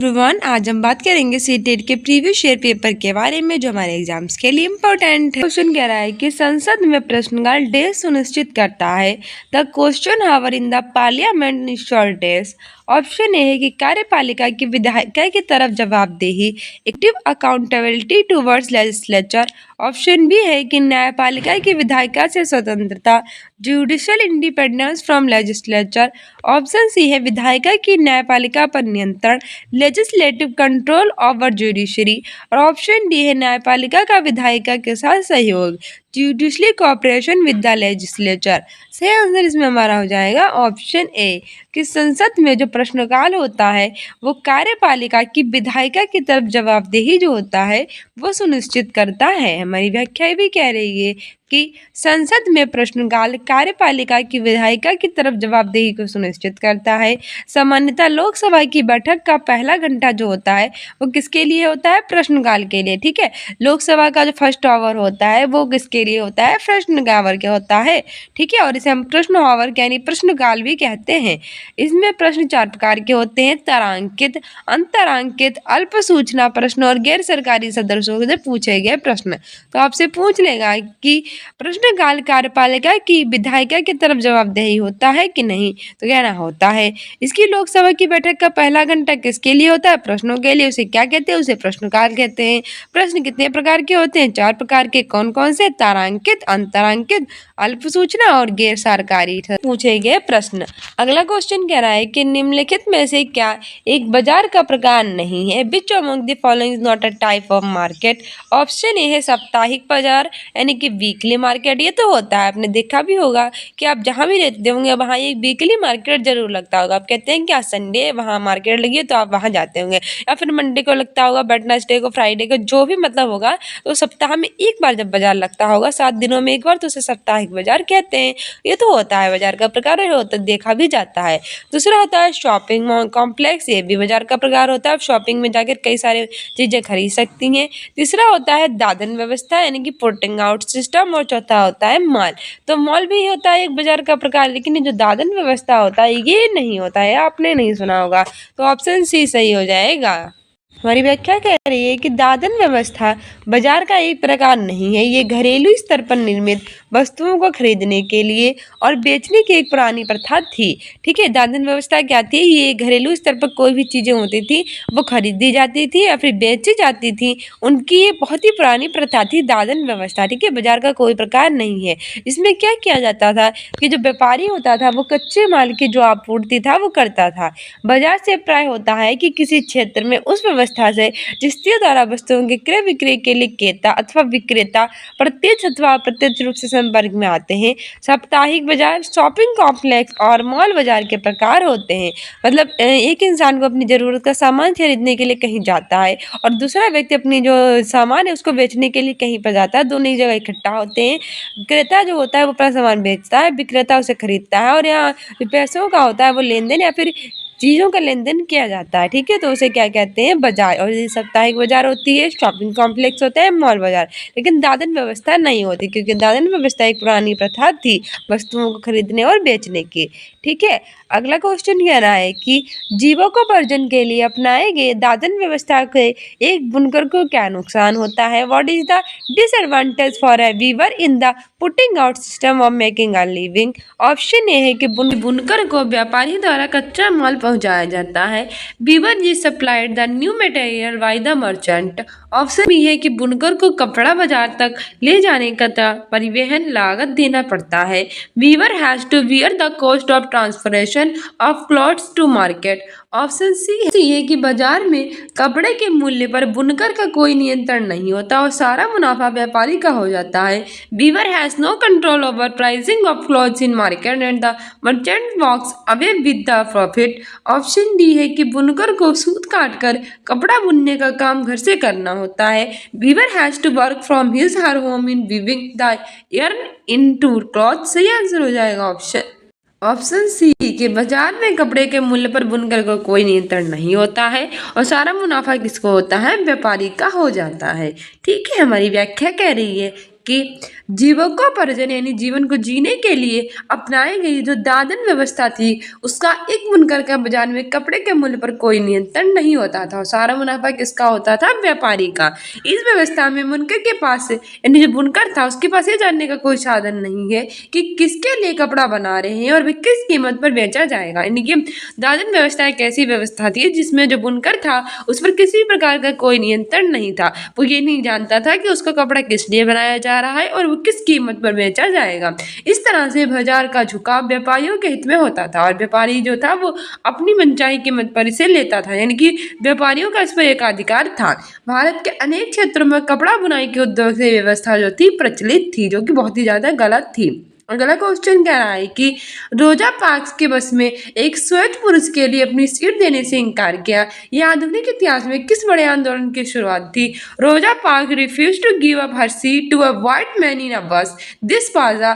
Everyone, आज हम बात करेंगे सीटेट के प्रीवियस ईयर पेपर के बारे में जो हमारे एग्जाम्स के लिए इम्पोर्टेंट है। क्वेश्चन कह रहा है कि संसद में प्रश्नकाल डे सुनिश्चित करता है। The question hour in the parliament ensures. Option A है कि कार्यपालिका की विधायिका की तरफ जवाबदेही, active accountability towards legislature. Option B है कि न्यायपालिका की विधायिका से स्वतंत्रता, judicial independence from legislature. Option C है विधायिका की न्यायपालिका पर नियंत्रण, लेजिस्लेटिव कंट्रोल ओवर जुडिशरी। और ऑप्शन डी है न्यायपालिका का विधायिका के साथ सहयोग, judicially cooperation with the legislature. सही आंसर इसमें हमारा हो जाएगा ऑप्शन ए कि संसद में जो प्रश्नकाल होता है वो कार्यपालिका की विधायिका की तरफ जवाबदेही जो होता है वो सुनिश्चित करता है। हमारी व्याख्या भी कह रही है कि संसद में प्रश्नकाल कार्यपालिका की विधायिका की तरफ जवाबदेही को सुनिश्चित करता है। सामान्यतः लोकसभा की बैठक का पहला घंटा जो होता है वो किसके लिए होता है? प्रश्नकाल के लिए। ठीक है, लोकसभा का जो फर्स्ट आवर होता है वो किसके लिए होता है? प्रश्नकाल के होता है। ठीक है, और इसे हम प्रश्न आवर यानी प्रश्नकाल भी कहते हैं। इसमें प्रश्न 4 प्रकार के होते हैं: तारांकित, अंतरांकित, अल्प सूचना प्रश्न और गैर सरकारी सदस्यों से पूछे गए प्रश्न। तो आपसे पूछ लेगा कि प्रश्नकाल कार्यपालिका की विधायिका की तरफ जवाबदेही होता है कि नहीं, तो कहना होता है। इसकी लोकसभा की बैठक का पहला घंटा किसके लिए होता है? प्रश्नों के लिए। उसे क्या कहते हैं? उसे प्रश्नकाल कहते हैं। प्रश्न कितने प्रकार के होते हैं? 4 प्रकार के। कौन कौन से? तारांकित, अंतरांकित, अल्प सूचना और गैर सरकारी पूछे गए प्रश्न। अगला क्वेश्चन कह रहा है कि निम्नलिखित में से क्या एक बाजार का प्रकार नहीं है? Which among the following is not a type of market. Option A है साप्ताहिक बाजार यानी कि वीकली मार्केट। ये तो होता है, आपने देखा भी होगा कि आप जहाँ भी रहते होंगे वहाँ एक वीकली मार्केट जरूर लगता होगा। आप कहते हैं क्या संडे वहाँ मार्केट लगी है तो आप वहाँ जाते होंगे, या फिर मंडे को लगता होगा, वेडनेसडे को, फ्राइडे को, जो भी मतलब होगा। तो सप्ताह में एक बार जब बाजार लगता होगा 7 दिनों में एक बार, तो उसे साप्ताहिक बाजार कहते हैं। ये तो होता है बाजार का प्रकार, होता देखा भी जाता है। दूसरा होता है शॉपिंग कॉम्प्लेक्स। ये भी बाजार का प्रकार होता है। आप शॉपिंग में जाकर कई सारे चीजें खरीद सकती हैं। तीसरा होता है दादन व्यवस्था यानी कि पुटिंग आउट सिस्टम। और चौथा होता है मॉल। तो मॉल भी होता है एक बाजार का प्रकार, लेकिन ये जो दादन व्यवस्था होता है ये नहीं होता है, आपने नहीं सुना होगा। तो ऑप्शन सी सही हो जाएगा। हमारी व्याख्या कह रही है कि दादन व्यवस्था बाजार का एक प्रकार नहीं है। ये घरेलू स्तर पर निर्मित वस्तुओं को खरीदने के लिए और बेचने की एक पुरानी प्रथा थी। ठीक है, दादन व्यवस्था क्या थी? ये घरेलू स्तर पर कोई भी चीज़ें होती थी वो खरीदी जाती थी या फिर बेची जाती थी, उनकी ये बहुत ही पुरानी प्रथा थी दादन व्यवस्था। ठीक है, बाजार का कोई प्रकार नहीं है। इसमें क्या किया जाता था कि जो व्यापारी होता था वो कच्चे माल की जो आपूर्ति था वो करता था। बाजार से प्राय होता है कि किसी क्षेत्र में उस व्यवस्था से जिसके द्वारा वस्तुओं के क्रय विक्रय के लिए क्रेता अथवा विक्रेता प्रत्यक्ष अथवा अप्रत्यक्ष रूप से संपर्क में आते हैं। साप्ताहिक बाजार, शॉपिंग कॉम्प्लेक्स और मॉल बाजार के प्रकार होते हैं। मतलब एक इंसान को अपनी जरूरत का सामान खरीदने के लिए कहीं जाता है और दूसरा व्यक्ति अपनी जो सामान है उसको बेचने के लिए कहीं पर जाता है। दोनों ही जगह इकट्ठा होते हैं। क्रेता जो होता है वो अपना सामान बेचता है, विक्रेता उसे खरीदता है, और यहाँ पैसों का होता है वो लेन देन या फिर चीज़ों का लेन देन किया जाता है। ठीक है, तो उसे क्या कहते हैं? बाजार। और ये साप्ताहिक बाजार होती है, शॉपिंग कॉम्प्लेक्स होता है, मॉल बाजार। लेकिन दादन व्यवस्था नहीं होती, क्योंकि दादन व्यवस्था एक पुरानी प्रथा थी वस्तुओं को खरीदने और बेचने की। ठीक है, अगला क्वेश्चन कह रहा है कि जीविकोपार्जन के लिए अपनाए गए दादन व्यवस्था के एक बुनकर को क्या नुकसान होता है? What is the disadvantage for a weaver in the putting out system of making a living. Option A है कि बुनकर को व्यापारी द्वारा कच्चा माल पहुंचाया जाता है। वीवर जी supplied the new material by the merchant. Option B है कि बुनकर को कपड़ा बाजार तक ले जाने का परिवहन लागत देना पड़ता है। Weaver has to bear the cost of transportation of cloths to market. Option C है कि बाजार में कपड़े के मूल्य पर बुनकर का कोई नियंत्रण नहीं होता और सारा मुनाफा व्यापारी का हो जाता है। Weaver has no control over pricing of cloths in market and the merchant walks away with the profit. Option D है कि बुनकर को सूत काट कर कपड़ा बुनने का काम घर से करना होता है। Weaver has to work from his her home in weaving the yarn into cloth. सही आंसर हो जाएगा ऑप्शन सी के बाजार में कपड़े के मूल्य पर बुनकर को कोई नियंत्रण नहीं होता है और सारा मुनाफा किसको होता है? व्यापारी का हो जाता है। ठीक है, हमारी व्याख्या कह रही है कि जीविकोपार्जन यानी जीवन को जीने के लिए अपनाई गई जो दादन व्यवस्था थी, उसका एक बुनकर का बाजार में कपड़े के मूल्य पर कोई नियंत्रण नहीं होता था। सारा मुनाफा किसका होता था? व्यापारी का। इस व्यवस्था में बुनकर के पास यानी जो बुनकर था उसके पास ये जानने का कोई साधन नहीं है कि किसके लिए कपड़ा बना रहे हैं और वे किस कीमत पर बेचा जाएगा। यानी कि दादन व्यवस्था एक ऐसी व्यवस्था थी जिसमें जो बुनकर था उस पर किसी प्रकार का कोई नियंत्रण नहीं था। वो ये नहीं जानता था कि उसका कपड़ा किस लिए बनाया जा रहा है और वो किस कीमत पर बेचा जाएगा। इस तरह से बाजार का झुकाव व्यापारियों के हित में होता था और व्यापारी जो था वो अपनी मनचाही कीमत पर इसे लेता था, यानी कि व्यापारियों का इस पर एक अधिकार था। भारत के अनेक क्षेत्रों में कपड़ा बुनाई के उद्योग से व्यवस्था जो थी प्रचलित थी, जो कि बहुत ही ज्यादा गलत थी। अगला क्वेश्चन कह रहा है कि रोजा पार्क्स के बस में एक श्वेत पुरुष के लिए अपनी सीट देने से इनकार किया। यह आधुनिक इतिहास में किस बड़े आंदोलन की शुरुआत थी? Rosa Parks refused to give up her seat to a white man in a bus. This was a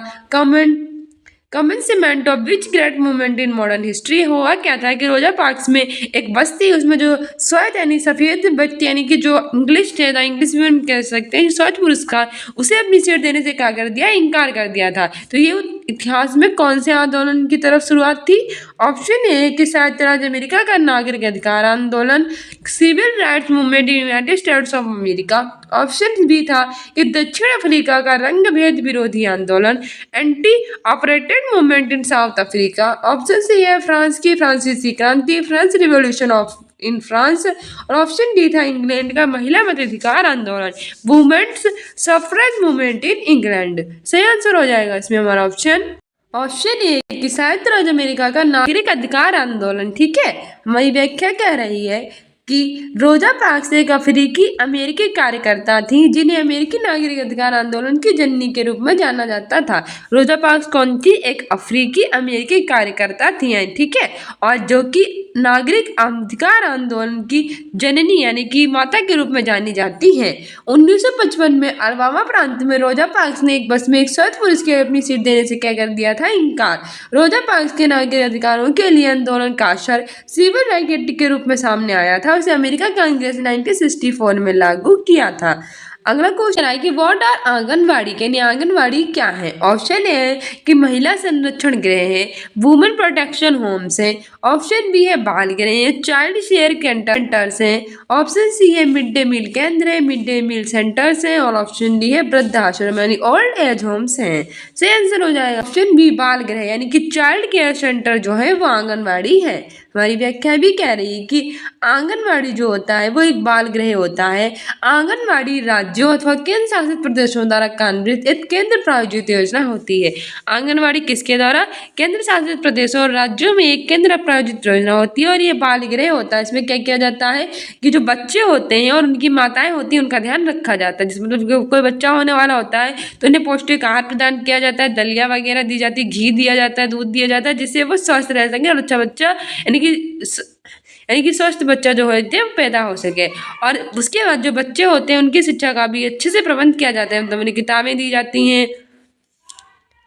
commencement of which great movement in modern history. हुआ क्या था कि रोजा पार्क्स में एक बस थी, उसमें जो श्वेत यानी सफेद व्यक्ति यानी कि जो इंग्लिश थे, इंग्लिश में हम कह सकते हैं श्वेत पुरुष का, उसे अपनी सीट देने से क्या कर दिया? इनकार कर दिया था। तो ये इतिहास में कौन से आंदोलन की तरफ शुरुआत थी? ऑप्शन ए कि संयुक्त राज्य अमेरिका का नागरिक अधिकार आंदोलन, civil rights movement in United States of America. Option B था कि दक्षिण अफ्रीका का रंग भेद विरोधी आंदोलन, anti operated movement in South Africa. Option C है फ्रांस की फ्रांसीसी क्रांति, French revolution of in France. और ऑप्शन डी था इंग्लैंड का महिला मताधिकार आंदोलन, women's suffrage movement in England. सही आंसर हो जाएगा इसमें हमारा ऑप्शन ए कि संयुक्त राज्य अमेरिका का नागरिक अधिकार आंदोलन। ठीक है, हमारी व्याख्या कह रही है कि रोजा पार्क्स एक अफ्रीकी अमेरिकी कार्यकर्ता थी जिन्हें अमेरिकी नागरिक अधिकार आंदोलन की जननी के रूप में जाना जाता था। रोजा पार्क्स कौन थी? एक अफ्रीकी अमेरिकी कार्यकर्ता थी, ठीक है, और जो कि नागरिक अधिकार आंदोलन की जननी यानी कि माता के रूप में जानी जाती हैं। 1955 में अलबामा प्रांत में रोजा पार्क्स ने एक बस में एक श्वेत पुरुष के अपनी सीट देने से क्या कर दिया था? इनकार। रोजा पार्क्स के नागरिक अधिकारों के लिए आंदोलन का असर सिविल राइट एक्ट के रूप में सामने आया था। उसे अमेरिका कांग्रेस ने 1964 में लागू किया था। अगला क्वेश्चन है कि व्हाट आर आंगनवाड़ी यानी आंगनवाड़ी क्या है? ऑप्शन ए है कि महिला संरक्षण गृह है, वुमेन प्रोटेक्शन होम्स है। ऑप्शन बी है बाल गृह है, चाइल्ड शेयर सेंटर्स है। ऑप्शन सी है मिड डे मील केंद्र है, मिड डे मील सेंटर्स है। और ऑप्शन डी है वृद्धाश्रम यानी ओल्ड एज होम्स हैं। सही आंसर हो जाएगा ऑप्शन बी बाल गृह यानी कि चाइल्ड केयर सेंटर जो है वो आंगनवाड़ी है। हमारी व्याख्या भी कह रही है कि आंगनवाड़ी जो होता है वो एक बाल गृह होता है। आंगनवाड़ी राज्यों अथवा केंद्र शासित प्रदेशों द्वारा कार्यान्वित एक केंद्र प्रायोजित योजना होती है। आंगनवाड़ी किसके द्वारा? केंद्र शासित प्रदेशों और राज्यों में एक केंद्र प्रायोजित योजना होती है और ये बाल गृह होता है। इसमें क्या किया जाता है कि जो बच्चे होते हैं और उनकी माताएं होती हैं उनका ध्यान रखा जाता है। जिसमें मतलब कोई बच्चा होने वाला होता है तो उन्हें पौष्टिक आहार प्रदान किया जाता है, दलिया वगैरह दी जाती है, घी दिया जाता है, दूध दिया जाता है, जिससे वो स्वस्थ रह सकें और अच्छा बच्चा यानी कि स्वस्थ बच्चा जो होते हैं पैदा हो सके। और उसके बाद जो बच्चे होते हैं उनकी शिक्षा का भी अच्छे से प्रबंध किया जाता है, मतलब उन्हें किताबें दी जाती हैं।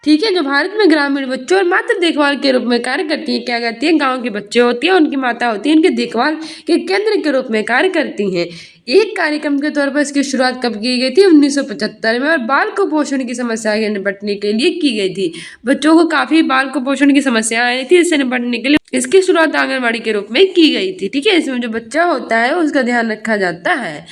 ठीक है, जो भारत में ग्रामीण बच्चों और मातृ देखभाल के रूप में कार्य करती है, क्या करती है? गांव के बच्चे होती हैं, उनकी माता होती है, उनकी देखभाल के केंद्र के रूप में कार्य करती हैं। एक कार्यक्रम के तौर पर इसकी शुरुआत कब की गई थी? 1975 में, और बाल कुपोषण की समस्या से निपटने के लिए की गई थी। बच्चों को काफी बाल कुपोषण की समस्या आई थी, इससे निपटने के लिए इसकी शुरुआत आंगनबाड़ी के रूप में की गई थी। ठीक है, इसमें जो बच्चा होता है उसका ध्यान रखा जाता है।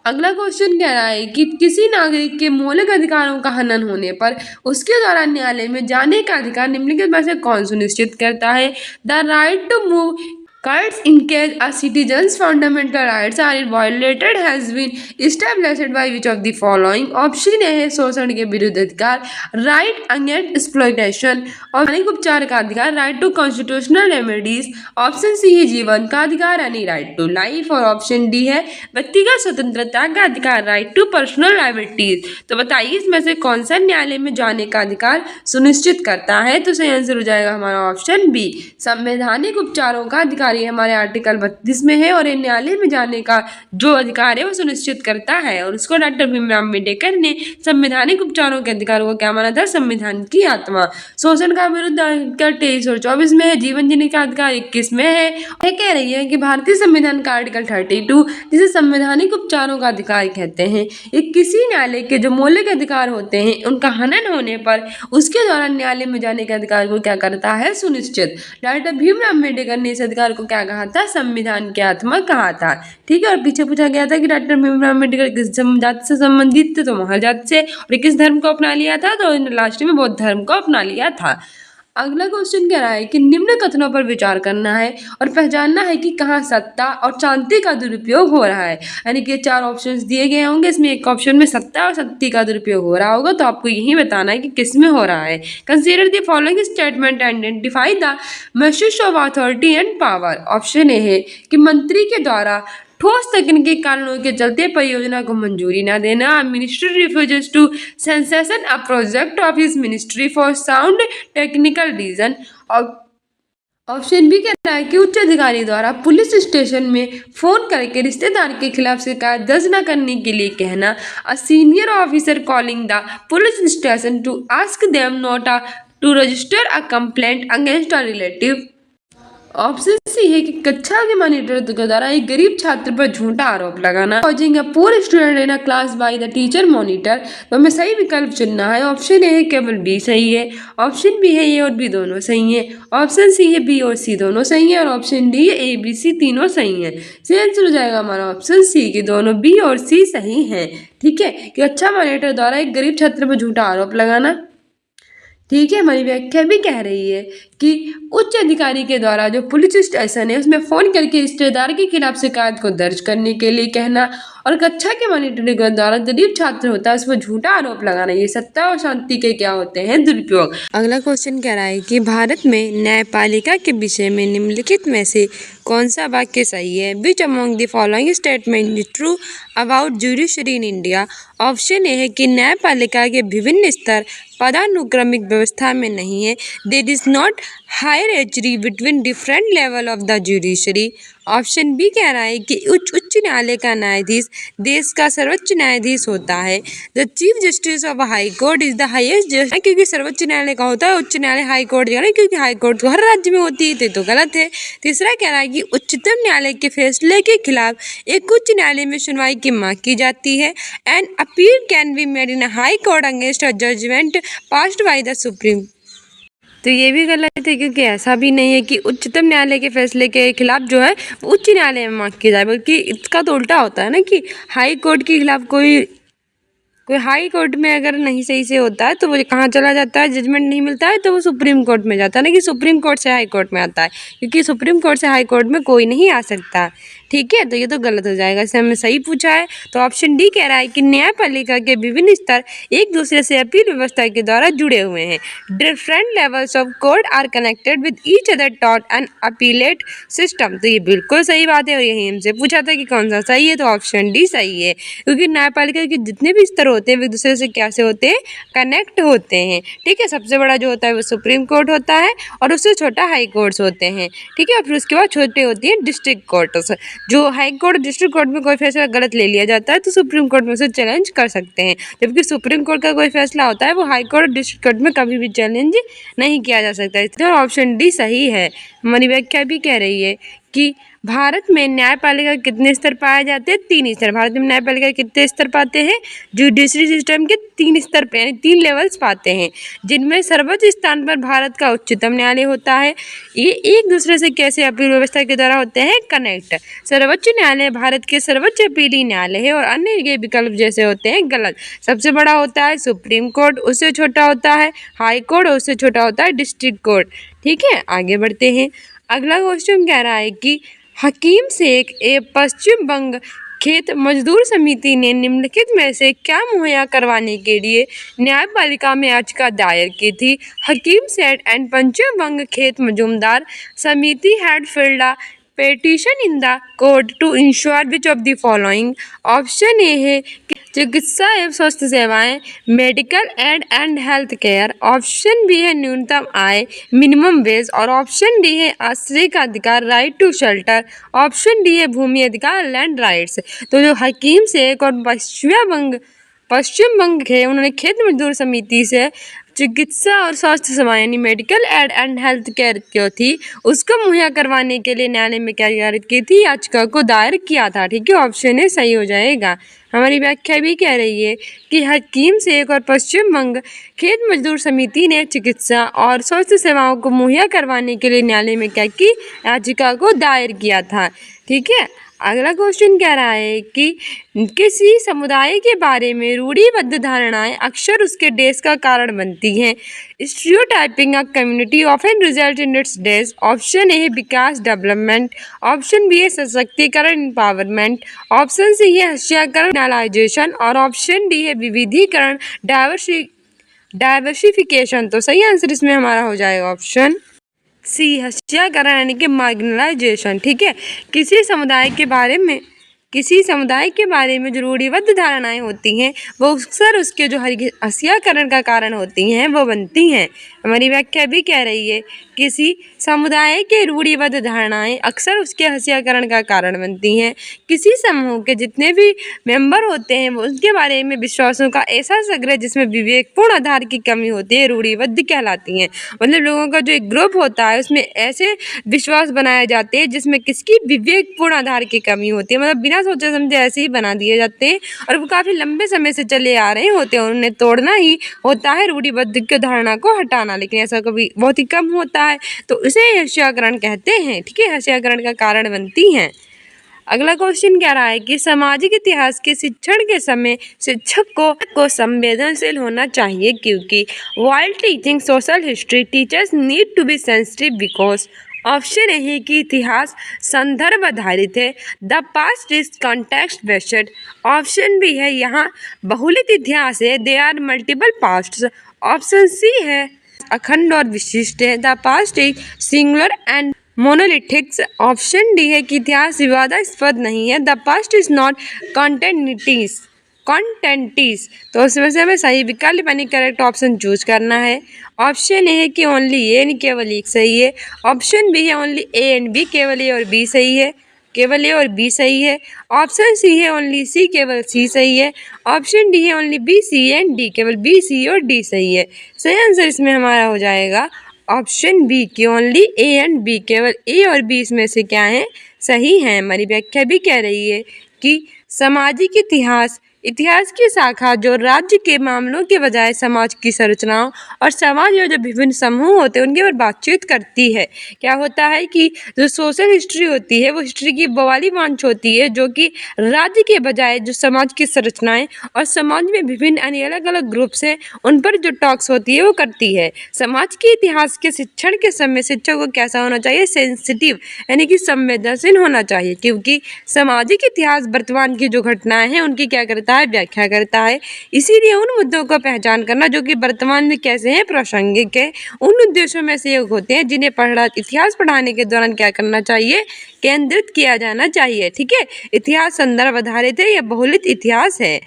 अगला क्वेश्चन कह रहा है कि किसी नागरिक के मौलिक अधिकारों का हनन होने पर उसके द्वारा न्यायालय में जाने का अधिकार निम्नलिखित में से कौन सुनिश्चित करता है? The right to move Rights in case a citizen's fundamental rights are violated has been established by which of the following? Option A है शोषण के विरुद्ध अधिकार, राइट अगेंस्ट एक्सप्लॉयटेशन, और उपचार का अधिकार, right to constitutional remedies. Option C है जीवन का अधिकार यानी राइट टू लाइफ। और ऑप्शन डी है व्यक्तिगत स्वतंत्रता का अधिकार, राइट टू पर्सनल लाइबिलिटीज। तो बताइए इसमें से कौन सा न्यायालय में जाने का अधिकार सुनिश्चित करता है? तो सही आंसर हो जाएगा हमारा ऑप्शन बी, संवैधानिक उपचारों का अधिकार अधिकार ये हमारे आर्टिकल 32 में है और ये न्यायालय में जाने का जो अधिकार है वो सुनिश्चित करता है। और उसको डॉक्टर भीमराव अम्बेडकर ने संवैधानिक उपचारों के अधिकार को क्या माना था? संविधान की आत्मा। शोषण का विरुद्ध आर्टिकल 23 और 24 में है। जीवन जीने का अधिकार 21 में है। ये कह रही है कि भारतीय संविधान का आर्टिकल 32 जिसे संवैधानिक उपचारों का अधिकार कहते हैं, ये किसी न्यायालय के जो मौलिक अधिकार होते हैं उनका हनन होने पर उसके द्वारा न्यायालय में जाने के अधिकार को क्या करता है? सुनिश्चित। डॉक्टर भीमराव अम्बेडकर ने इस अधिकार को क्या कहा था? संविधान की आत्मा कहा था। ठीक है, और पीछे पूछा गया था कि डॉक्टर भीमराव अम्बेडकर किस जाति से संबंधित थे? तो महर जाति से। और किस धर्म को अपना लिया था? तो लास्ट में बौद्ध धर्म को अपना लिया था। अगला क्वेश्चन कह रहा है कि निम्न कथनों पर विचार करना है और पहचानना है कि कहाँ सत्ता और शांति का दुरुपयोग हो रहा है। यानी कि 4 ऑप्शंस दिए गए होंगे, इसमें एक ऑप्शन में सत्ता और शक्ति का दुरुपयोग हो रहा होगा, तो आपको यही बताना है कि किस में हो रहा है। Consider the following statement and identify the misuse of authority and power. Option A है कि मंत्री के द्वारा ठोस तकनीकी कारणों के चलते परियोजना को मंजूरी न देना। Ministry refuses to sanction a project of his ministry for sound technical reason. Option B कह रहा है कि उच्च अधिकारी द्वारा पुलिस स्टेशन में फोन करके रिश्तेदार के खिलाफ शिकायत दर्ज न करने के लिए कहना। A senior officer calling the police station to ask them not to register a complaint against a relative. Option C है कि कक्षा के मॉनिटर के द्वारा एक गरीब छात्र पर झूठा आरोप लगाना। Causing a poor student in a class by the teacher monitor. तो हमें सही विकल्प चुनना है। ऑप्शन ए है केवल बी सही है, ऑप्शन बी है ए और बी दोनों सही है, ऑप्शन सी है बी और सी दोनों सही है, और ऑप्शन डी है ए बी सी तीनों सही है। सही आंसर हो जाएगा हमारा ऑप्शन सी कि दोनों बी और सी सही है। ठीक है, कि अच्छा मॉनिटर द्वारा एक गरीब छात्र पर झूठा आरोप लगाना। ठीक है, हमारी व्याख्या भी कह रही है कि उच्च अधिकारी के द्वारा जो पुलिस स्टेशन है उसमें फोन करके रिश्तेदार के खिलाफ शिकायत को दर्ज करने के लिए कहना, और कक्षा के मॉनिटर के द्वारा गरीब छात्र होता है उस पर झूठा आरोप लगाना, ये सत्ता और शांति के क्या होते हैं? दुरुपयोग। अगला क्वेश्चन कह रहा है कि भारत में न्यायपालिका के विषय में निम्नलिखित में से कौन सा वाक्य सही है? Which among the following statement is true about judiciary in India. Option A है कि न्यायपालिका के विभिन्न स्तर पदानुक्रमिक व्यवस्था में नहीं है। There is not hierarchy between different level of the judiciary. Option B कह रहा है कि उच्च न्यायालय का न्यायाधीश देश का सर्वोच्च न्यायाधीश होता है। The chief justice of high court is the highest justice. क्योंकि सर्वोच्च न्यायालय का होता है, उच्च न्यायालय हाई कोर्ट नहीं, क्योंकि हाई कोर्ट तो हर राज्य में होती है, तो गलत है। तीसरा कह रहा है कि उच्चतम न्यायालय के फैसले के खिलाफ एक उच्च न्यायालय में सुनवाई की मांग की जाती है। And appeal can be made in high court against a judgment passed by the supreme. तो ये भी गलत है, क्योंकि ऐसा भी नहीं है कि उच्चतम न्यायालय के फैसले के खिलाफ जो है उच्च न्यायालय में मांग की जाए, बल्कि इसका तो उल्टा होता है ना कि हाई कोर्ट के खिलाफ कोई हाई कोर्ट में अगर नहीं सही से होता है तो वो कहाँ चला जाता है, जजमेंट नहीं मिलता है तो वो सुप्रीम कोर्ट में जाता है ना, कि सुप्रीम कोर्ट से हाई कोर्ट में आता है, क्योंकि सुप्रीम कोर्ट से हाई कोर्ट में कोई नहीं आ सकता। ठीक है, तो ये तो गलत हो जाएगा। इसे हमें सही पूछा है, तो ऑप्शन डी कह रहा है कि न्यायपालिका के विभिन्न स्तर एक दूसरे से अपील व्यवस्था के द्वारा जुड़े हुए हैं। Different levels of court are connected with each other taught and appellate system. तो ये बिल्कुल सही बात है, और यही हमसे पूछा था कि कौन सा सही है, तो ऑप्शन डी सही है, क्योंकि न्यायपालिका के जितने भी स्तर होते हैं वे एक दूसरे से कैसे होते हैं? कनेक्ट होते हैं। ठीक है, सबसे बड़ा जो होता है वो सुप्रीम कोर्ट होता है, और उससे छोटा हाई कोर्ट्स होते हैं। ठीक है, और फिर उसके बाद छोटे होती हैं डिस्ट्रिक्ट कोर्ट्स। जो हाई कोर्ट डिस्ट्रिक्ट कोर्ट में कोई फैसला गलत ले लिया जाता है तो सुप्रीम कोर्ट में उसे चैलेंज कर सकते हैं, जबकि सुप्रीम कोर्ट का कोई फैसला होता है वो हाई कोर्ट डिस्ट्रिक्ट कोर्ट में कभी भी चैलेंज नहीं किया जा सकता। इसलिए ऑप्शन डी सही है। हमारी व्याख्या भी कह रही है कि भारत में न्यायपालिका के कितने स्तर पाए जाते हैं? 3 स्तर। भारत में न्यायपालिका के कितने स्तर पाते हैं? जुडिशरी सिस्टम के 3 स्तर पे, यानी 3 लेवल्स पाते हैं, जिनमें सर्वोच्च स्थान पर भारत का उच्चतम न्यायालय होता है। ये एक दूसरे से कैसे अपील व्यवस्था के द्वारा होते हैं? कनेक्ट। सर्वोच्च न्यायालय भारत के सर्वोच्च अपीली न्यायालय है, और अन्य ये विकल्प जैसे होते हैं गलत। सबसे बड़ा होता है सुप्रीम कोर्ट, उससे छोटा होता है हाई कोर्ट, और उससे छोटा होता है डिस्ट्रिक्ट कोर्ट। ठीक है, आगे बढ़ते हैं। अगला क्वेश्चन कह रहा है कि हकीम शेख ए पश्चिम बंग खेत मजदूर समिति ने निम्नलिखित में से क्या मुहैया करवाने के लिए न्यायपालिका में याचिका दायर की थी? हकीम Sheikh and Paschim Banga Khet Mazdoor Samiti had filed petition in the court to ensure which of the following. Option A है कि चिकित्सा एवं स्वास्थ्य सेवाएं, medical and health care. Option B है न्यूनतम आय, मिनिमम वेज। और ऑप्शन डी है आश्रय का अधिकार, right to shelter. Option D है भूमि अधिकार, लैंड राइट्स। तो जो हकीम शेख और पश्चिम बंग के उन्होंने खेत मजदूर समिति से चिकित्सा और स्वास्थ्य सेवाएं यानी मेडिकल एंड हेल्थ केयर जो थी उसको मुहैया करवाने के लिए न्यायालय में क्या गुजारिश की थी, याचिका को दायर किया था। ठीक है, ऑप्शन ए सही हो जाएगा। हमारी व्याख्या भी कह रही है कि हकीम शेख और पश्चिम बंग खेत मजदूर समिति ने चिकित्सा और स्वास्थ्य सेवाओं को मुहैया करवाने के लिए न्यायालय में क्या की, याचिका को दायर किया था। ठीक है, अगला क्वेश्चन कह रहा है कि किसी समुदाय के बारे में रूढ़िबद्ध धारणाएं अक्सर उसके डेस का कारण बनती हैं। Stereotyping a community often result in its डेस। ऑप्शन ए है विकास, डेवलपमेंट। ऑप्शन बी है सशक्तिकरण, एम्पावरमेंट। ऑप्शन सी है हत्याकरण, नालाइजेशन। और ऑप्शन डी है विविधीकरण, डाइवर्सिफिकेशन। तो सही आंसर इसमें हमारा हो जाएगा ऑप्शन सी, हत्याकरण यानी कि मार्जिनलाइजेशन। ठीक है, किसी समुदाय के बारे में जो रूढ़िबद्ध धारणाएं होती हैं वो अक्सर उसके जो हत्याकरण का कारण होती हैं वो बनती हैं। हमारी व्याख्या भी कह रही है किसी समुदाय के रूढ़िबद्ध धारणाएं अक्सर उसके हत्याकरण का कारण बनती हैं। किसी समूह के जितने भी मेंबर होते हैं वो उसके बारे में विश्वासों का ऐसा संग्रह जिसमें विवेकपूर्ण आधार की कमी होती है रूढ़िबद्ध कहलाती हैं। मतलब लोगों का जो एक ग्रुप होता है उसमें ऐसे विश्वास बनाए जाते हैं जिसमें किसकी विवेकपूर्ण आधार की कमी होती है, मतलब बिना सोचे समझे ऐसे ही बना दिए जाते हैं और वो काफ़ी लंबे समय से चले आ रहे होते हैं। उन्हें तोड़ना ही होता है रूढ़िबद्ध की धारणा को हटाना, लेकिन ऐसा कभी बहुत ही कम होता है तो इसे हत्याकरण कहते हैं। ठीक है, हत्याकरण का कारण बनती हैं। अगला क्वेश्चन कह रहा है कि सामाजिक इतिहास के शिक्षण के समय शिक्षक को संवेदनशील होना चाहिए क्योंकि while teaching social history teachers need to be sensitive because. Option A है कि इतिहास संदर्भ आधारित है, the past is context based. Option B है यहाँ बहुलित इतिहास है, they are multiple past. Option C है अखंड और विशिष्ट है, the past is singular and monolithics. Option D है कि इतिहास विवादास्पद नहीं है, the past is not contentious. तो उसमें से हमें सही विकल्प यानी करेक्ट ऑप्शन चूज करना है। ऑप्शन ए है कि ओनली ए यानी केवल एक सही है। ऑप्शन बी है ओनली ए एंड बी, केवल ए और बी सही है, केवल ए और बी सही है। ऑप्शन सी है ओनली सी, केवल सी सही है। ऑप्शन डी है only B, C and D, केवल बी, सी और डी सही है। सही आंसर इसमें हमारा हो जाएगा ऑप्शन बी की ओनली ए एंड बी, केवल ए और बी इसमें से क्या है, सही है। हमारी व्याख्या भी कह रही है कि सामाजिक इतिहास की शाखा जो राज्य के मामलों के बजाय समाज की संरचनाओं और समाज में जो विभिन्न समूह होते हैं उनके ऊपर बातचीत करती है। क्या होता है कि जो सोशल हिस्ट्री होती है वो हिस्ट्री की बवाली मंच होती है जो कि राज्य के बजाय जो समाज की संरचनाएं और समाज में विभिन्न अलग अलग ग्रुप्स हैं उन पर जो टॉक्स होती है वो करती है। समाज के इतिहास के शिक्षण के समय शिक्षक को कैसा होना चाहिए, सेंसिटिव यानी कि संवेदनशील होना चाहिए क्योंकि सामाजिक इतिहास वर्तमान की जो घटनाएं हैं उनकी क्या करता है, व्याख्या करता है। इसीलिए उन मुद्दों को पहचान करना जो कि वर्तमान में कैसे हैं, प्रासंगिक है, उन उद्देश्यों में से एक होते हैं जिन्हें इतिहास पढ़ाने के दौरान क्या करना चाहिए, केंद्रित किया जाना चाहिए। ठीक है, इतिहास संदर्भ आधारित है या बहुलित इतिहास है।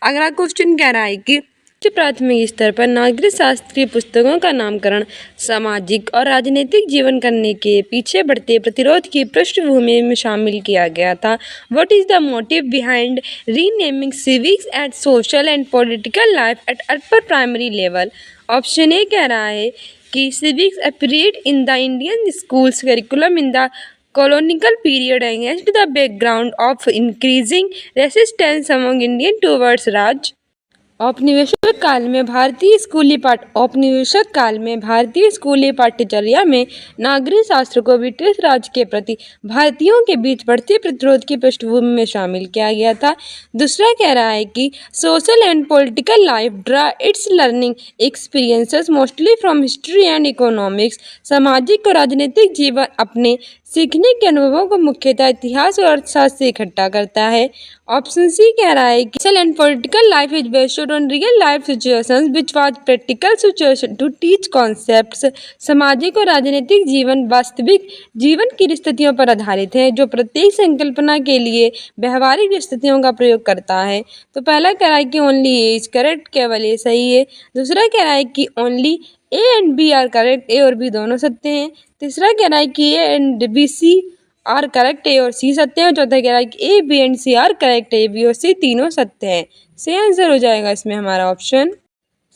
अगला क्वेश्चन कह रहा है कि प्राथमिक स्तर पर नागरिक शास्त्रीय पुस्तकों का नामकरण सामाजिक और राजनीतिक जीवन करने के पीछे बढ़ते प्रतिरोध की पृष्ठभूमि में शामिल किया गया था। What is the motive behind renaming civics at social and political life at upper primary level. Option A कह रहा है कि civics appeared in the Indian schools curriculum in the colonial period against the background of increasing resistance among Indian towards Raj। औपनिवेशिक काल में भारतीय स्कूली पाठ्यचर्या में नागरिक शास्त्र को ब्रिटिश राज के प्रति भारतीयों के बीच बढ़ते प्रतिरोध की पृष्ठभूमि में शामिल किया गया था। दूसरा कह रहा है कि social and political life draw it's learning experiences mostly from history and economics. सामाजिक और राजनीतिक जीवन अपने सीखने के अनुभवों को मुख्यतः इतिहास और अर्थशास्त्र से इकट्ठा करता है। ऑप्शन सी कह रहा है कि and political life is based on real life situations which was practical situation to teach concepts. सामाजिक और राजनीतिक जीवन वास्तविक जीवन की स्थितियों पर आधारित है जो प्रत्येक संकल्पना के लिए व्यवहारिक स्थितियों का प्रयोग करता है। तो पहला कह रहा है कि ओनली ए इज करेक्ट, केवल ए सही है। दूसरा कह रहा है कि only A and B are correct, A और बी दोनों सत्य हैं। तीसरा कह रहा है कि A and B C are correct, A और सी सत्य है। चौथा कह रहा है कि A B and C are correct, A B और सी तीनों सत्य है। सही आंसर हो जाएगा इसमें हमारा option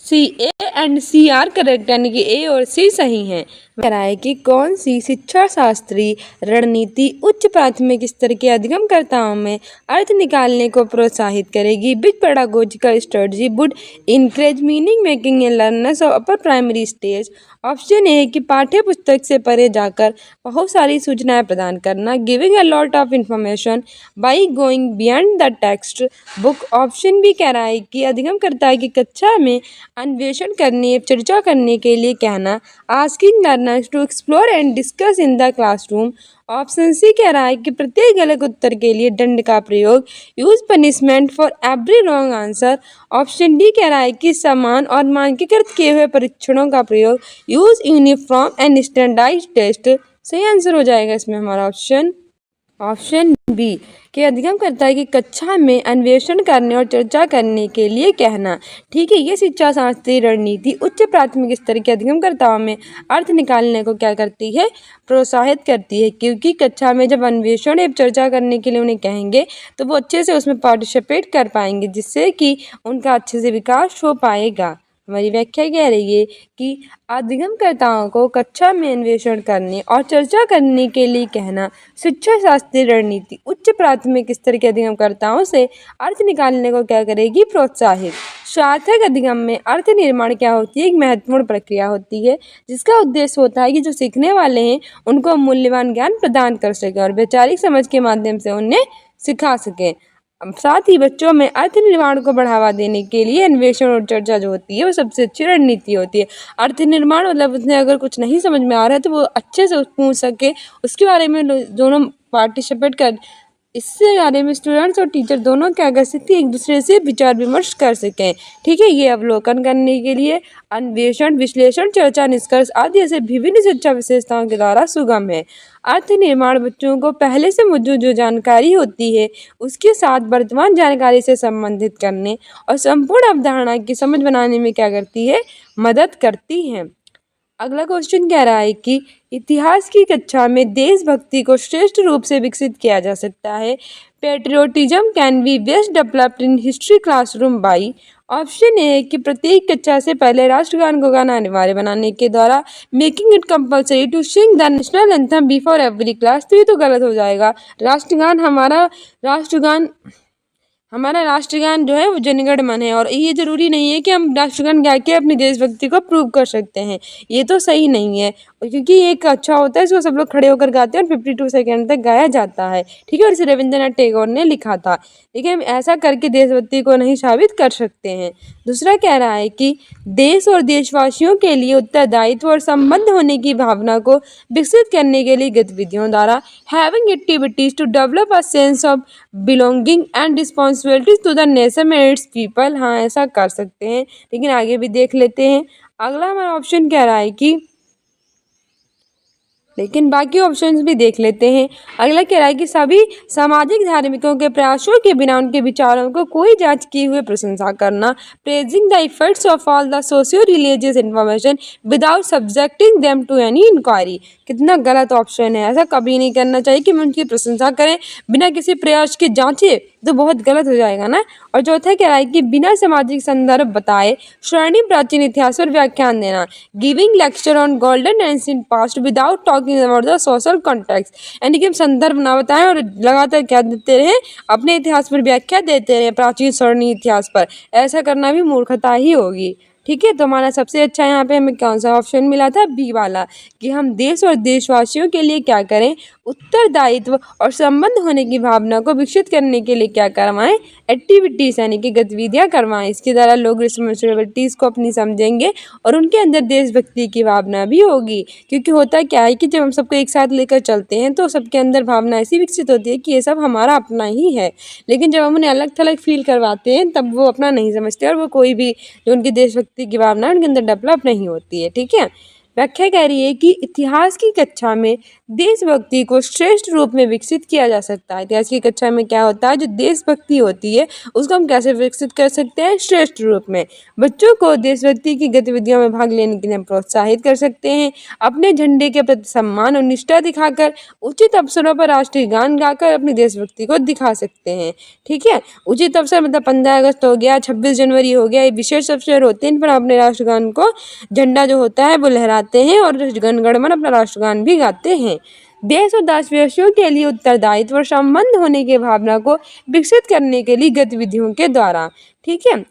C, A and C are correct, यानी कि ए और सी सही हैं। कह रहा है कि कौन सी शिक्षा शास्त्री रणनीति उच्च प्राथमिक स्तर के अधिगमकर्ताओं में अर्थ निकालने को प्रोत्साहित करेगी। Which pedagogical strategy would encourage meaning making in learners of upper primary stage. Option A है कि पाठ्य पुस्तक से परे जाकर बहुत सारी सूचनाएं प्रदान करना, giving a lot of information by going beyond the text book. Option B कह रहा है कि अधिगमकर्ता की कक्षा में अन्वेषण करने, चर्चा करने के लिए कहना, asking learners to explore and discuss in the classroom. Option C कह रहा है कि प्रत्येक गलत उत्तर के लिए दंड का प्रयोग, use punishment for every wrong answer. Option D कह रहा है कि समान और मानकीकृत किए हुए परीक्षणों का प्रयोग, use uniform and standardised test. सही आंसर हो जाएगा इसमें हमारा ऑप्शन बी के अधिगमकर्ता की कक्षा में अन्वेषण करने और चर्चा करने के लिए कहना। ठीक है, ये शिक्षा शास्त्री रणनीति उच्च प्राथमिक स्तर के अधिगमकर्ताओं में अर्थ निकालने को क्या करती है, प्रोत्साहित करती है, क्योंकि कक्षा में जब अन्वेषण एवं चर्चा करने के लिए उन्हें कहेंगे तो वो अच्छे से उसमें पार्टिसिपेट कर पाएंगे, जिससे कि उनका अच्छे से विकास हो पाएगा। हमारी व्याख्या कह रही है कि अधिगमकर्ताओं को कक्षा में अन्वेषण करने और चर्चा करने के लिए कहना शिक्षा शास्त्री रणनीति उच्च प्राथमिक स्तर के अधिगमकर्ताओं से अर्थ निकालने को क्या करेगी, प्रोत्साहित। सार्थक अधिगम में अर्थ निर्माण क्या होती है, एक महत्वपूर्ण प्रक्रिया होती है जिसका उद्देश्य होता है कि जो सीखने वाले हैं उनको मूल्यवान ज्ञान प्रदान कर सके और वैचारिक समझ के माध्यम से उन्हें सिखा सके। साथ ही बच्चों में अर्थ निर्माण को बढ़ावा देने के लिए अन्वेषण और चर्चा जो होती है वो सबसे अच्छी रणनीति होती है। अर्थ निर्माण मतलब उसने अगर कुछ नहीं समझ में आ रहा है तो वो अच्छे से पूछ सके, उसके बारे में दोनों पार्टिसिपेट कर, इससे बारे में स्टूडेंट्स और टीचर दोनों क्या कर सकते हैं, एक दूसरे से विचार विमर्श कर सकें। ठीक है, ये अवलोकन करने के लिए अन्वेषण, विश्लेषण, चर्चा, निष्कर्ष आदि ऐसे विभिन्न शिक्षा विशेषताओं के द्वारा सुगम है। अर्थ निर्माण बच्चों को पहले से मौजूद जो जानकारी होती है उसके साथ वर्तमान जानकारी से संबंधित करने और संपूर्ण अवधारणा की समझ बनाने में क्या करती है, मदद करती है। अगला क्वेश्चन कह रहा है कि इतिहास की कक्षा में देशभक्ति को श्रेष्ठ रूप से विकसित किया जा सकता है। Patriotism can be best developed in history classroom by. Option A है कि प्रत्येक कक्षा से पहले राष्ट्रगान को गाना अनिवार्य बनाने के द्वारा, making it compulsory to sing the national anthem before every class. तो ये तो गलत हो जाएगा। हमारा राष्ट्रगान जो है वो जनगण मन है और ये ज़रूरी नहीं है कि हम राष्ट्रगान गा के अपनी देशभक्ति को प्रूव कर सकते हैं, ये तो सही नहीं है, क्योंकि ये एक अच्छा होता है, इसको सब लोग खड़े होकर गाते हैं और 52 सेकेंड तक गाया जाता है। ठीक है, और इसे रविंद्रनाथ टैगोर ने लिखा था। ठीक है, हम ऐसा करके देशभक्ति को नहीं साबित कर सकते हैं। दूसरा कह रहा है कि देश और देशवासियों के लिए उत्तरदायित्व और संबंध होने की भावना को विकसित करने के लिए गतिविधियों द्वारा, having activities to develop a sense of belonging and responsibilities to the nation and its people. हाँ, ऐसा कर सकते हैं, लेकिन आगे भी देख लेते हैं। अगला हमारा ऑप्शन कह रहा है कि, लेकिन बाकी ऑप्शंस भी देख लेते हैं। अगला कह रहा है कि सभी सामाजिक धार्मिकों के प्रयासों के बिना उनके विचारों को कोई जांच किए हुए प्रशंसा करना, praising the efforts of all the socio religious information without subjecting them to any inquiry. कितना गलत ऑप्शन है, ऐसा कभी नहीं करना चाहिए कि हम उनकी प्रशंसा करें बिना किसी प्रयास के जांचे, तो बहुत गलत हो जाएगा ना। और चौथा कह रहा है कि बिना सामाजिक संदर्भ बताए स्वर्णिम प्राचीन इतिहास पर व्याख्यान देना, giving lecture on golden ancient past without talking about the social context. यानी कि हम संदर्भ ना बताएं और लगातार क्या देते रहें, अपने इतिहास पर व्याख्या देते रहें, प्राचीन स्वर्णिम इतिहास पर। ऐसा करना भी मूर्खता ही होगी। ठीक है, तो हमारा सबसे अच्छा यहाँ पे हमें कौन सा ऑप्शन मिला था, बी वाला, कि हम देश और देशवासियों के लिए क्या करें, उत्तरदायित्व और संबंध होने की भावना को विकसित करने के लिए क्या करवाएं, एक्टिविटीज यानी कि गतिविधियां करवाएं। इसके द्वारा लोग रिस्पॉन्सिबिलिटीज को अपनी समझेंगे और उनके अंदर देशभक्ति की भावना भी होगी। क्योंकि होता क्या है कि जब हम सबको एक साथ लेकर चलते हैं तो सबके अंदर भावना ऐसी विकसित होती है कि ये सब हमारा अपना ही है। लेकिन जब हम उन्हें अलग थलग फील करवाते हैं तब वो अपना नहीं समझते और वो कोई भी जो उनकी देशभक्ति की भावना उनके अंदर डेवलप नहीं होती है। ठीक है, व्याख्या कह रही है कि इतिहास की कक्षा में देशभक्ति को श्रेष्ठ रूप में विकसित किया जा सकता है। इतिहास की कक्षा में क्या होता है, जो देशभक्ति होती है उसको हम कैसे विकसित कर सकते हैं, श्रेष्ठ रूप में। बच्चों को देशभक्ति की गतिविधियों में भाग लेने के लिए प्रोत्साहित कर सकते हैं। अपने झंडे के प्रति सम्मान और निष्ठा दिखाकर उचित अवसरों पर राष्ट्रीय गान गाकर अपनी देशभक्ति को दिखा सकते हैं। ठीक है, उचित अवसर मतलब 15 अगस्त हो गया, 26 जनवरी हो गया, ये विशेष अवसर होते हैं इन पर अपने राष्ट्रगान को, झंडा जो होता है वो लहराते हैं और गणगण अपना राष्ट्रगान भी गाते हैं। देश और देशवासियों के लिए उत्तरदायित्व और संबंध होने की भावना को विकसित करने के लिए गतिविधियों के द्वारा। ठीक है,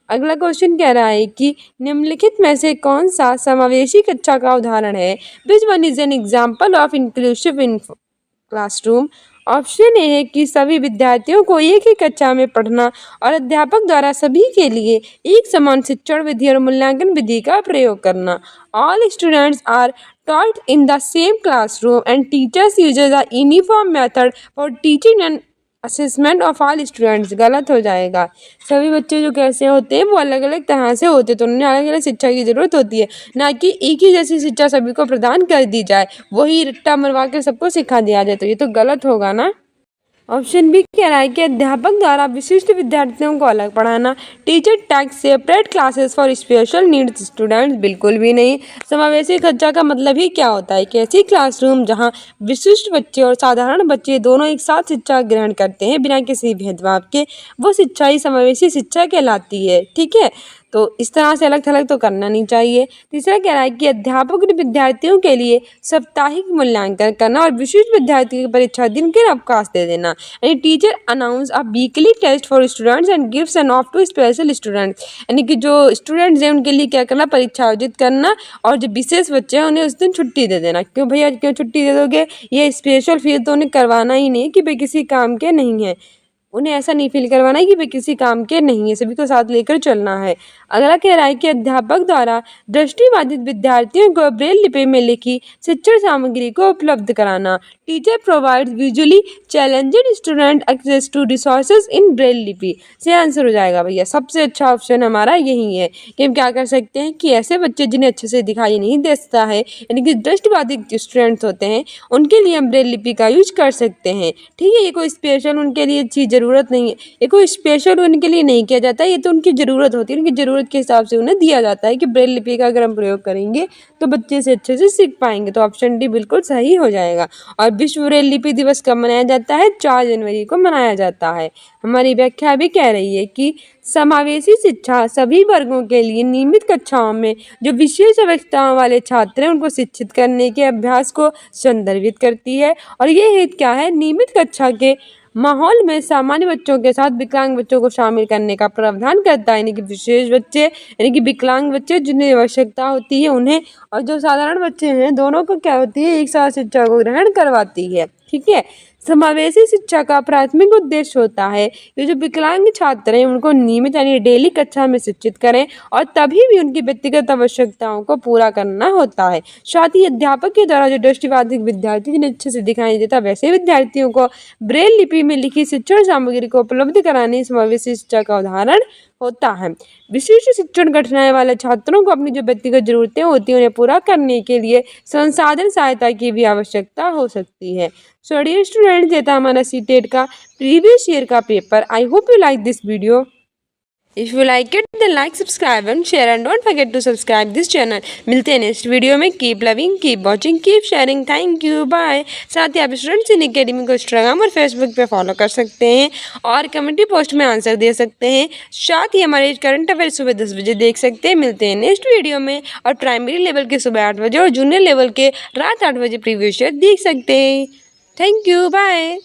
अगला क्वेश्चन कह रहा है कि निम्नलिखित में से कौन सा समावेशी कक्षा का उदाहरण है, which one is an example of inclusive in classroom. Option A है कि सभी विद्यार्थियों को एक ही कक्षा में पढ़ना और अध्यापक द्वारा सभी के लिए एक समान शिक्षण विधि और मूल्यांकन विधि का प्रयोग करना। All students are taught in the same classroom and teachers uses a uniform method for teaching and assessment of all students. गलत हो जाएगा। सभी बच्चे जो कैसे होते हैं वो अलग अलग तरह से होते हैं, तो उन्हें अलग अलग शिक्षा की ज़रूरत होती है, ना कि एक ही जैसी शिक्षा सभी को प्रदान कर दी जाए, वही रट्टा मरवा के सबको सिखा दिया जाए, तो ये तो गलत होगा ना। ऑप्शन बी कह रहा है कि अध्यापक द्वारा विशिष्ट विद्यार्थियों को अलग पढ़ाना। Teacher take separate classes for special needs students. बिल्कुल भी नहीं। समावेशी कक्षा का मतलब ही क्या होता है कि ऐसी क्लासरूम जहां विशिष्ट बच्चे और साधारण बच्चे दोनों एक साथ शिक्षा ग्रहण करते हैं बिना किसी भेदभाव के, वो शिक्षा ही समावेशी शिक्षा कहलाती है। ठीक है, तो इस तरह से अलग थलग तो करना नहीं चाहिए। तीसरा कह रहा है कि अध्यापक ने विद्यार्थियों के लिए साप्ताहिक मूल्यांकन करना और विशिष्ट विद्यार्थियों की परीक्षा दिन के अवकाश दे देना। यानी teacher announce a weekly test for students and gives an off to special students. यानी कि जो स्टूडेंट्स हैं उनके लिए क्या करना, परीक्षा आयोजित करना, और जो विशेष बच्चे हैं उन्हें उस दिन छुट्टी दे देना। क्यों भैया, क्यों छुट्टी दे दोगे, ये स्पेशल फील तो उन्हें करवाना ही नहीं कि भाई किसी काम के नहीं है, उन्हें ऐसा नहीं फील करवाना है कि वे किसी काम के नहीं है, सभी को साथ लेकर चलना है। अगला कह रहा है कि अध्यापक द्वारा दृष्टिबाधित विद्यार्थियों को ब्रेल लिपि में लिखी शिक्षण सामग्री को उपलब्ध कराना। Teacher provides visually challenged student access to resources in Braille लिपि। से आंसर हो जाएगा भैया, सबसे अच्छा ऑप्शन हमारा यही है कि हम क्या कर सकते हैं कि ऐसे बच्चे जिन्हें अच्छे से दिखाई नहीं देता है, यानी कि दृष्टिबाधित स्टूडेंट्स होते हैं, उनके लिए हम ब्रेल लिपि का यूज कर सकते हैं। ठीक है, ये कोई स्पेशल उनके लिए चीज़ ज़रूरत नहीं है, ये कोई स्पेशल उनके लिए नहीं किया जाता है, ये तो उनकी ज़रूरत होती है, उनकी ज़रूरत के हिसाब से उन्हें दिया जाता है कि ब्रेल लिपि का अगर हम प्रयोग करेंगे तो बच्चे से अच्छे से सीख पाएंगे। तो ऑप्शन डी बिल्कुल सही हो जाएगा। और विश्व ब्रेल लिपि दिवस कब मनाया जाता है, 4 जनवरी को मनाया जाता है। हमारी व्याख्या भी कह रही है कि समावेशी शिक्षा सभी वर्गों के लिए नियमित कक्षाओं में जो विशेष आवश्यकताओं वाले छात्र हैं उनको शिक्षित करने के अभ्यास को संदर्भित करती है। और ये हेतु क्या है, नियमित कक्षा के माहौल में सामान्य बच्चों के साथ विकलांग बच्चों को शामिल करने का प्रावधान करता है। यानी कि विशेष बच्चे यानी कि विकलांग बच्चे जिन्हें आवश्यकता होती है उन्हें, और जो साधारण बच्चे हैं दोनों को क्या होती है, एक साथ शिक्षा को ग्रहण करवाती है। ठीक है, समावेशी शिक्षा का प्राथमिक उद्देश्य होता है कि जो विकलांग छात्र हैं उनको नियमित यानी डेली कक्षा में शिक्षित करें और तभी भी उनकी व्यक्तिगत आवश्यकताओं को पूरा करना होता है। साथ ही अध्यापक के द्वारा जो दृष्टिबाधित विद्यार्थी जिन्हें अच्छे से दिखाई देता वैसे विद्यार्थियों को ब्रेल लिपि में लिखी शिक्षण सामग्री को उपलब्ध कराने समावेशी शिक्षा का उदाहरण होता है। विशिष्ट शिक्षण कठिनाई वाले छात्रों को अपनी जो व्यक्तिगत जरूरतें होती हैं उन्हें पूरा करने के लिए संसाधन सहायता की भी आवश्यकता हो सकती है। सो डियर स्टूडेंट्स, ये था हमारा सीटेट का प्रीवियस ईयर का paper. I hope you like this video. If you like it then like, subscribe and share and don't forget to subscribe this channel। मिलते हैं नेक्स्ट वीडियो में। Keep loving, keep watching, keep sharing. Thank you, bye. साथ ही आप students in academy को Instagram और Facebook पे follow कर सकते हैं और कम्युनिटी पोस्ट में आंसर दे सकते हैं। साथ ही हमारे करंट अफेयर सुबह 10 बजे देख सकते हैं। मिलते हैं नेक्स्ट वीडियो में। और प्राइमरी लेवल के सुबह 8 बजे और जूनियर लेवल के रात 8 बजे प्रीवियस ईयर देख सकते हैं। Thank you, bye.